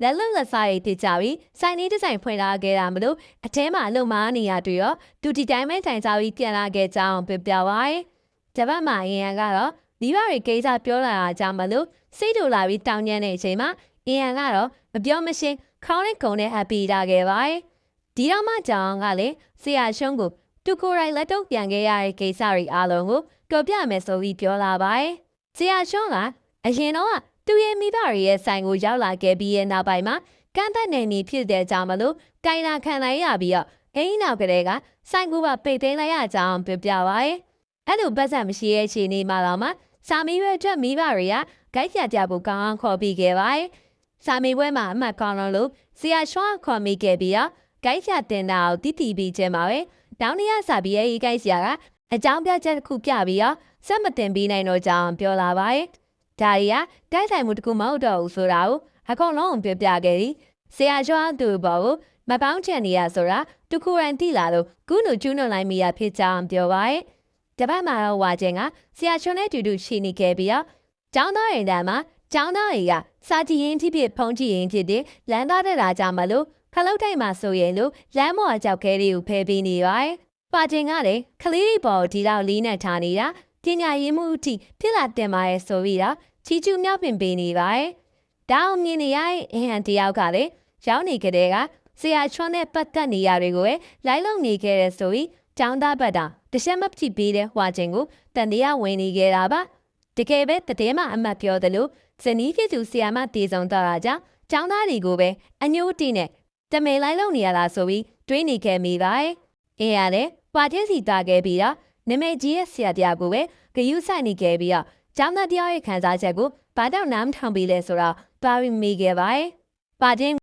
လက်လွတ်လက်စားရေးဖြစ်ကြပြီးစိုင်းနေတစ်ဆိုင်ဖွင့်လာခဲ့တာမလို့အထဲမှာအလုံမားနေရတွေ့ရောသူဒီတိုင်းပဲထိုင်စားပြီးပြန်လာခဲ့ကြအောင်ပြပါရဲ။ဂျပန်မှာအင်ရန်ကတော့မိဘတွေကိစ္စပြောလာတာကြောင့်မလို့စိတ်တူလာပြီးတောင်းညံ့တဲ့အချိန်မှာအင်ရန်ကတော့မပြောမရှင်းခေါင်းနဲ့ကုံနဲ့အပီတာခဲ့ပါရဲ့။ဒီတော့မှကြောင်ကလည်းဆရာရှုံးကိုသူကိုယ်တိုင်လက်တော့ပြန်ခဲ့ရတဲ့ကိစ္စတွေအားလုံးကိုပြောပြမယ်ဆိုပြီးပြောလာပါရဲ့။ဆရာရှုံးကအရင်တော့သူရဲ့မိဘတွေရဲ့ဆိုင်ကိုရောက်လာခဲ့ပြီးရဲ့နောက်ပိုင်းမှာကန့်သက်နေနေဖြစ်တဲ့ကြောင့်မလို့တိုင်လာခံလိုက်ရပြီးတော့အိမ်နောက်ကလေးကဆိုင်ကူပါပိတ်သိမ်းလိုက်ရကြောင်းပြောပြပါရဲ့။အဲ့လိုပတ်စံမရှိရဲ့အခြေအနေမှာတော့မှစာမေးပွဲအတွက်မိဘတွေကဂိုက်ပြပြဖို့ကောင်းအောင်ခေါ်ပြီးခဲ့ပါရဲ့။စာမေးပွဲမှာအမှတ်ကောင်းလို့ဆရာရှောင်းခေါ်မိခဲ့ပြီးတော့ဂိုက်ပြတင်တာကိုတိတိပြီးကျင်းပါပဲ။တောင်းနေရစာပြီးရဲ့ဂိုက်ဆရာကအကြောင်းပြချက်တစ်ခုပြပြီးတော့စက်မတင်ပြီးနိုင်တော့ကြောင်းပြောလာပါရဲ့။ဒါရီကတိုက်ဆိုင်မှုတစ်ခုမဟုတ်တော့ဘူးဆိုတာကိုအကုန်လုံးပြောပြခဲ့သည်။ဆရာရှောင်းသူဘောကိုမပေါင်းချန်နေရဆိုတာတခုရန်တိလာလို့ကုနုကျူးနုလိုက်မိရဖြစ်ကြောင်းပြောပါရဲ့။တပတ်မှာတော့ဝါကျင်ကဆရာရှုံးနဲ့တူတူရှိနေခဲ့ပြီးတော့ကျောင်းသားရင်တန်းမှာကျောင်းသားတွေကစာကြည့်ရင်ဖြစ်ဖြစ်ဖုံးကြည့်ရင်ဖြစ်တဲ့လမ်းသားတဲ့တာကြောင့်မလို့ခလုတ်ထိုက်မှာဆိုရင်လို့လမ်းမော်အကြောက်ခဲတွေကိုဖယ်ပေးနေပါရဲ့။ပါကျင်ကလည်းခလေးတွေပေါ်ဒီလောက်လေးနဲ့ထားနေတာပညာရေးမှုအထိဖြစ်လာတင်ပါရဲ့ဆိုပြီးတော့ချီကျူးမြောက်ပင်ပေးနေပါရဲ့။တောင်းမြင်နေရတဲ့အဟန်တယောက်ကလည်းရောက်နေကြတဲ့ကဆရာချွန်းနဲ့ပတ်သက်နေရတွေကိုပဲလိုက်လုံနေခဲ့တဲ့ဆိုပြီးကျောင်းသားဘက်တာတခြားမဖြစ်ပြီးတဲ့ဟွာချင်းကိုတန်တရားဝင်နေခဲ့တာပါတကယ်ပဲတတဲမှအမတ်ပြောတယ်လို့ဇနီးဖြစ်သူဆရာမတည်ဆုံတော့တာကြောင့်ကျောင်းသားတွေကိုပဲအညိုးတီနဲ့တမဲလိုက်လုံနေရတာဆိုပြီးတွေးနေခဲ့မိပါရဲ့အင်းရတယ်ပွားချင်းစီတာခဲ့ပြီးတော့နမေကြီးရဲ့ဆရာတရားကိုပဲဂယုဆိုင်နေခဲ့ပြီးတော့ကျောင်းသားတရားရဲ့ခံစားချက်ကိုဘာတော့နားမထောင်ပြီးလဲဆိုတော့ပါရီမိခဲ့ပါရဲ့ပါချင်း